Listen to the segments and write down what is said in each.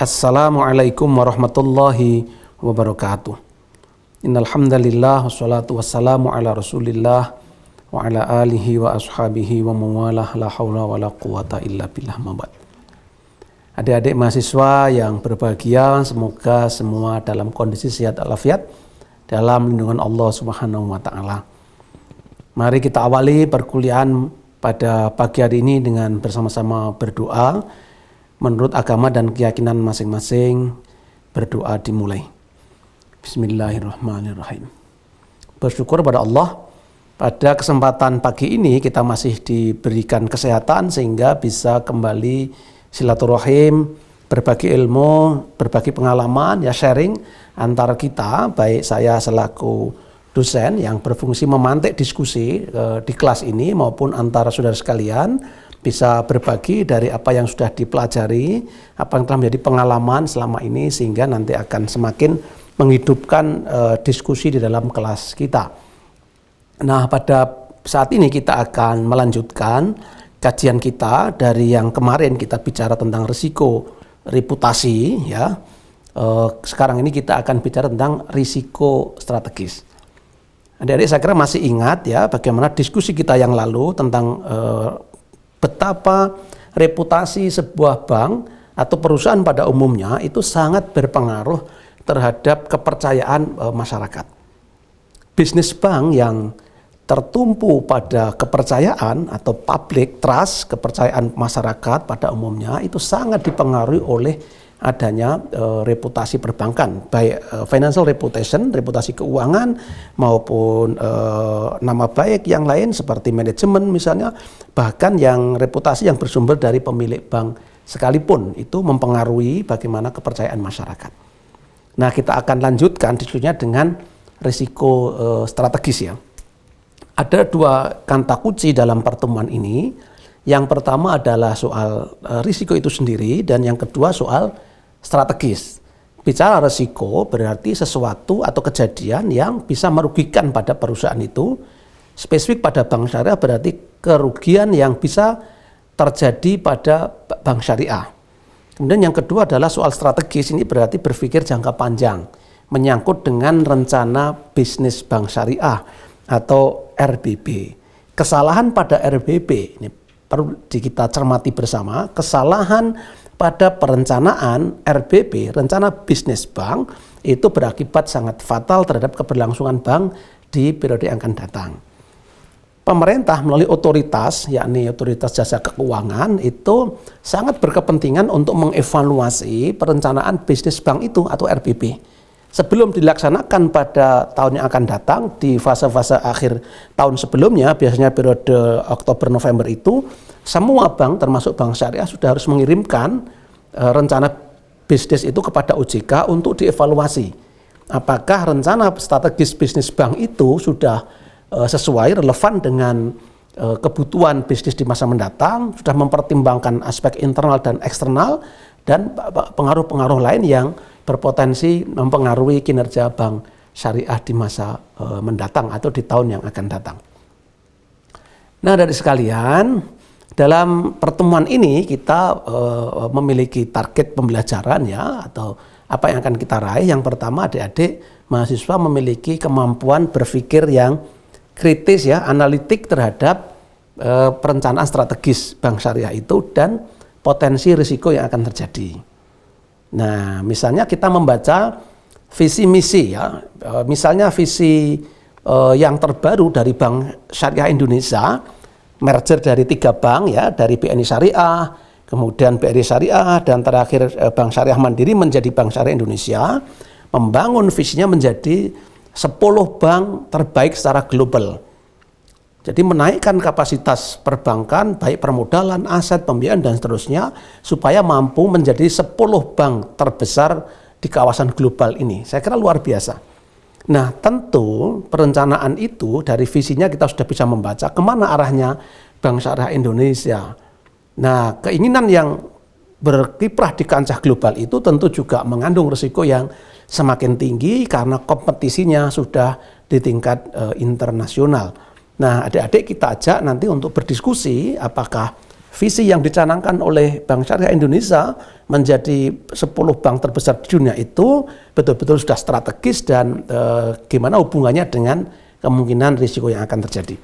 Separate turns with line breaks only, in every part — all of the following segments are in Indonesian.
Assalamualaikum warahmatullahi wabarakatuh. Innal hamdalillah wassalatu wassalamu ala Rasulillah wa ala alihi wa ashabihi wa mawalah la haula wala quwata illa billah mabad. Adik-adik mahasiswa yang berbahagia, semoga semua dalam kondisi sehat walafiat dalam lindungan Allah Subhanahu wa taala. Mari kita awali perkuliahan pada pagi hari ini dengan bersama-sama berdoa. Menurut agama dan keyakinan masing-masing, berdoa dimulai. Bismillahirrahmanirrahim. Bersyukur pada Allah, pada kesempatan pagi ini kita masih diberikan kesehatan sehingga bisa kembali silaturahim, berbagi ilmu, berbagi pengalaman, ya sharing antara kita, baik saya selaku dosen yang berfungsi memantik diskusi di kelas ini maupun antara saudara sekalian, bisa berbagi dari apa yang sudah dipelajari, apa yang telah menjadi pengalaman selama ini sehingga nanti akan semakin menghidupkan diskusi di dalam kelas kita. Nah, pada saat ini kita akan melanjutkan kajian kita dari yang kemarin kita bicara tentang risiko reputasi, ya. Sekarang ini kita akan bicara tentang risiko strategis. Adik-adik saya kira masih ingat ya bagaimana diskusi kita yang lalu tentang betapa reputasi sebuah bank atau perusahaan pada umumnya itu sangat berpengaruh terhadap kepercayaan masyarakat. Bisnis bank yang tertumpu pada kepercayaan atau public trust, kepercayaan masyarakat pada umumnya itu sangat dipengaruhi oleh adanya reputasi perbankan, baik financial reputation, reputasi keuangan maupun nama baik yang lain seperti manajemen misalnya, bahkan yang reputasi yang bersumber dari pemilik bank sekalipun itu mempengaruhi bagaimana kepercayaan masyarakat. Nah, kita akan lanjutkan diskusinya dengan risiko strategis ya. Ada dua kata kunci dalam pertemuan ini. Yang pertama adalah soal risiko itu sendiri dan yang kedua soal strategis. Bicara risiko berarti sesuatu atau kejadian yang bisa merugikan pada perusahaan itu. Spesifik pada bank syariah berarti kerugian yang bisa terjadi pada bank syariah. Kemudian yang kedua adalah soal strategis, ini berarti berpikir jangka panjang, menyangkut dengan rencana bisnis bank syariah atau RBB. Kesalahan pada RBB, ini perlu kita cermati bersama, kesalahan pada perencanaan RBB, rencana bisnis bank, itu berakibat sangat fatal terhadap keberlangsungan bank di periode yang akan datang. Pemerintah melalui otoritas, yakni otoritas jasa keuangan, itu sangat berkepentingan untuk mengevaluasi perencanaan bisnis bank itu atau RBB. Sebelum dilaksanakan pada tahun yang akan datang, di fase-fase akhir tahun sebelumnya, biasanya periode Oktober-November itu, semua bank termasuk bank syariah sudah harus mengirimkan rencana bisnis itu kepada OJK untuk dievaluasi. Apakah rencana strategis bisnis bank itu sudah sesuai, relevan dengan kebutuhan bisnis di masa mendatang, sudah mempertimbangkan aspek internal dan eksternal, dan pengaruh-pengaruh lain yang berpotensi mempengaruhi kinerja bank syariah di masa mendatang atau di tahun yang akan datang. Nah, dari sekalian, dalam pertemuan ini kita memiliki target pembelajaran ya, atau apa yang akan kita raih. Yang pertama, adik-adik mahasiswa memiliki kemampuan berpikir yang kritis ya, analitik terhadap perencanaan strategis bank syariah itu dan potensi risiko yang akan terjadi. Nah, misalnya kita membaca visi misi ya, misalnya visi yang terbaru dari Bank Syariah Indonesia, merger dari 3 bank ya, dari BNI Syariah, kemudian BRI Syariah, dan terakhir Bank Syariah Mandiri menjadi Bank Syariah Indonesia, membangun visinya menjadi 10 bank terbaik secara global. Jadi menaikkan kapasitas perbankan, baik permodalan, aset, pembiayaan, dan seterusnya, supaya mampu menjadi 10 bank terbesar di kawasan global ini. Saya kira luar biasa. Nah, tentu perencanaan itu dari visinya kita sudah bisa membaca kemana arahnya Bank Syariah Indonesia. Nah, keinginan yang berkiprah di kancah global itu tentu juga mengandung risiko yang semakin tinggi karena kompetisinya sudah di tingkat internasional. Nah, adik-adik kita ajak nanti untuk berdiskusi apakah visi yang dicanangkan oleh Bank Syariah Indonesia menjadi 10 bank terbesar di dunia itu betul-betul sudah strategis dan gimana hubungannya dengan kemungkinan risiko yang akan terjadi.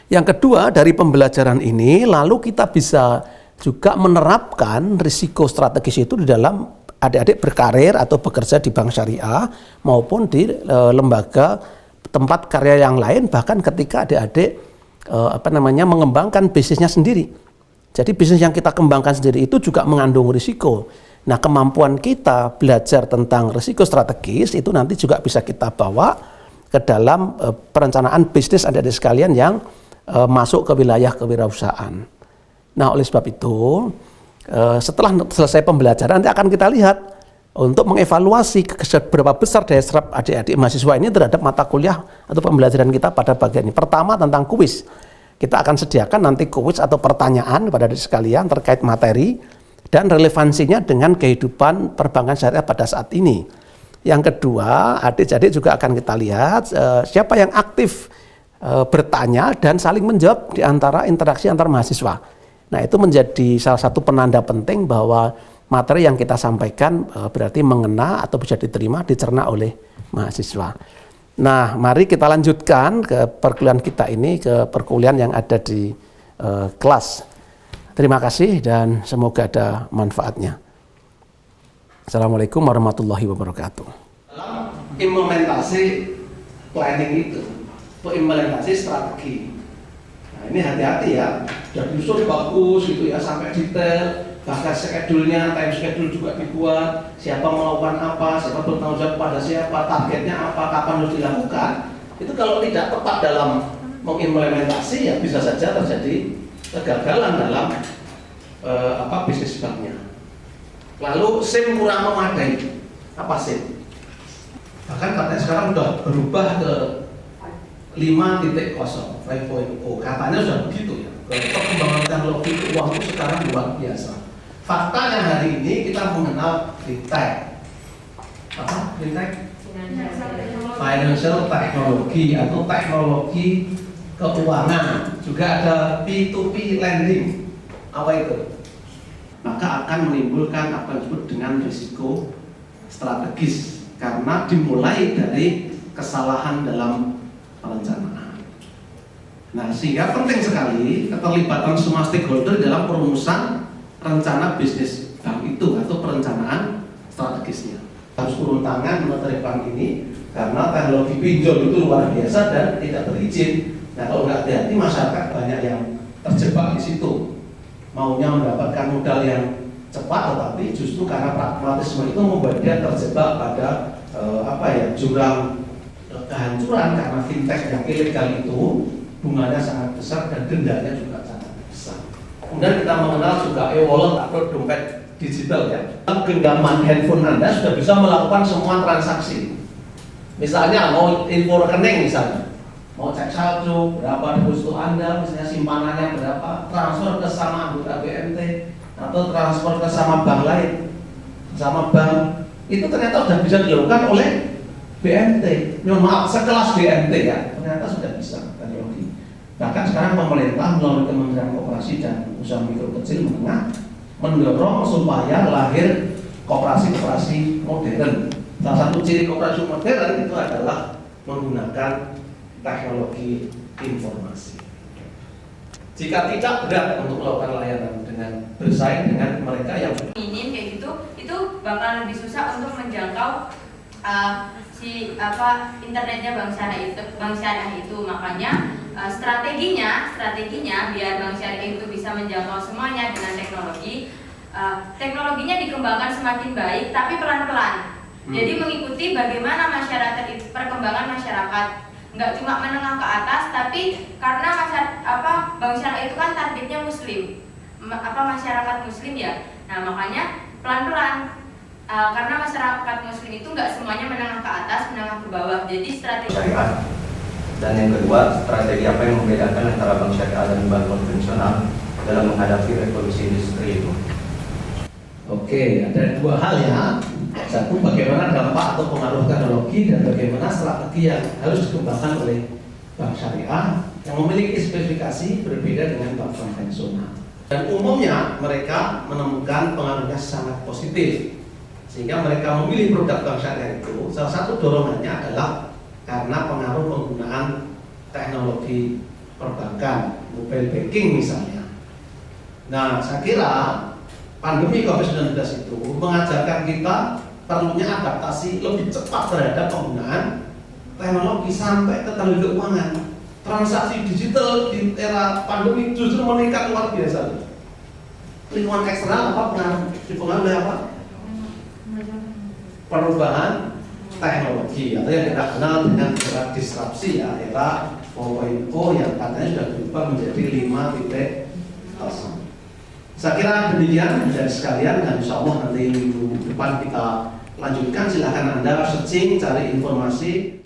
Yang kedua, dari pembelajaran ini lalu kita bisa juga menerapkan risiko strategis itu di dalam adik-adik berkarir atau bekerja di bank syariah maupun di lembaga tempat karya yang lain, bahkan ketika adik-adik mengembangkan bisnisnya sendiri. Jadi bisnis yang kita kembangkan sendiri itu juga mengandung risiko. Nah, kemampuan kita belajar tentang risiko strategis itu nanti juga bisa kita bawa ke dalam perencanaan bisnis adik-adik sekalian yang masuk ke wilayah kewirausahaan. Nah, oleh sebab itu setelah selesai pembelajaran nanti akan kita lihat untuk mengevaluasi seberapa besar daya serap adik-adik mahasiswa ini terhadap mata kuliah atau pembelajaran kita pada bagian ini. Pertama tentang kuis. Kita akan sediakan nanti kuis atau pertanyaan kepada adik sekalian terkait materi dan relevansinya dengan kehidupan perbankan syariah pada saat ini. Yang kedua, adik-adik juga akan kita lihat siapa yang aktif bertanya dan saling menjawab di antara interaksi antar mahasiswa. Nah, itu menjadi salah satu penanda penting bahwa materi yang kita sampaikan berarti mengena atau bisa diterima, dicerna oleh mahasiswa. Nah, mari kita lanjutkan ke perkuliahan kita ini, ke perkuliahan yang ada di kelas. Terima kasih dan semoga ada manfaatnya. Assalamualaikum warahmatullahi wabarakatuh. Dalam implementasi planning itu, implementasi strategi. Nah, ini hati-hati ya, sudah disusun bagus gitu ya, sampai detail. Bahkan schedule-nya, time schedule juga dibuat, siapa melakukan apa, siapa bertanggung jawab pada siapa, targetnya apa, kapan harus dilakukan. Itu kalau tidak tepat dalam mengimplementasi ya bisa saja terjadi kegagalan dalam bisnis banknya. Lalu SIM kurang memadai. Apa SIM? Bahkan katanya sekarang sudah berubah ke 5.0, 5.0. Katanya sudah begitu ya. Perkembangan teknologi uang itu sekarang luar biasa. Faktanya hari ini kita mengenal fintech. Apa? Fintech? Financial technology atau teknologi keuangan. Juga ada P2P lending. Apa itu? Maka akan menimbulkan apa yang disebut dengan risiko strategis karena dimulai dari kesalahan dalam perencanaan. Nah, sehingga penting sekali keterlibatan semua stakeholder dalam perumusan rencana bisnis bank itu atau perencanaan strategisnya. Harus turun tangan menerapkan ini karena teknologi pinjol itu luar biasa dan tidak berizin. Nah, kalau nggak hati-hati masyarakat banyak yang terjebak di situ, maunya mendapatkan modal yang cepat, tetapi justru karena pragmatisme itu membuat dia terjebak pada jurang kehancuran karena fintech yang ilegal itu bunganya sangat besar dan dendanya juga sangat besar. Kemudian kita mengenal juga e-wallet atau dompet digital ya. Dalam genggaman handphone Anda sudah bisa melakukan semua transaksi. Misalnya mau info rekening misalnya, mau cek saldo berapa deposito Anda, misalnya simpanannya berapa, transfer ke sama anggota BMT atau transfer ke sama bank lain, sama bank itu ternyata sudah bisa dilakukan oleh BMT. Maaf, sekelas BMT ya, ternyata sudah bisa teknologi. Bahkan sekarang pemerintah melalui Kementerian Koperasi dan Usaha Mikro Kecil Menengah mendorong supaya lahir koperasi-koperasi modern. Salah satu ciri koperasi modern itu adalah menggunakan teknologi informasi. Jika tidak berat untuk melakukan layanan dengan bersaing dengan mereka yang
minim kayak gitu, itu bakal lebih susah untuk menjangkau internetnya bank syariah itu. Makanya strateginya biar bank syariah itu bisa menjangkau semuanya dengan teknologi. Teknologinya dikembangkan semakin baik tapi pelan-pelan. Jadi mengikuti bagaimana perkembangan masyarakat. Nggak cuma menengah ke atas, tapi karena bank syariah itu kan targetnya muslim, masyarakat muslim ya. Nah, makanya pelan-pelan. Karena masyarakat muslim itu nggak semuanya menengah ke atas, menengah ke bawah. Jadi strategi
syariah. Dan yang kedua, strategi apa yang membedakan antara bank syariah dan bank konvensional dalam menghadapi revolusi industri itu?
Oke, ada dua hal ya. Satu, bagaimana dampak atau pengaruh teknologi dan bagaimana strategi yang harus dikembangkan oleh bank syariah yang memiliki spesifikasi berbeda dengan bank konvensional. Dan umumnya mereka menemukan pengaruhnya sangat positif, sehingga mereka memilih produk bank syariah itu. Salah satu dorongannya adalah karena pengaruh penggunaan teknologi perbankan, mobile banking misalnya. Nah, saya kira pandemi COVID-19 itu mengajarkan kita perlunya adaptasi lebih cepat terhadap penggunaan teknologi sampai ke teknologi keuangan. Transaksi digital di era pandemi justru meningkat luar biasa. Lingkungan eksternal apa pengaruh? Dipengaruhi oleh apa? Perubahan teknologi atau yang kita kenal dengan era disrupsi ya, era 4.0 yang katanya sudah berubah menjadi 5.0. Saya kira demikian dari sekalian, dan insya Allah nanti minggu depan kita lanjutkan. Silahkan Anda searching, cari informasi.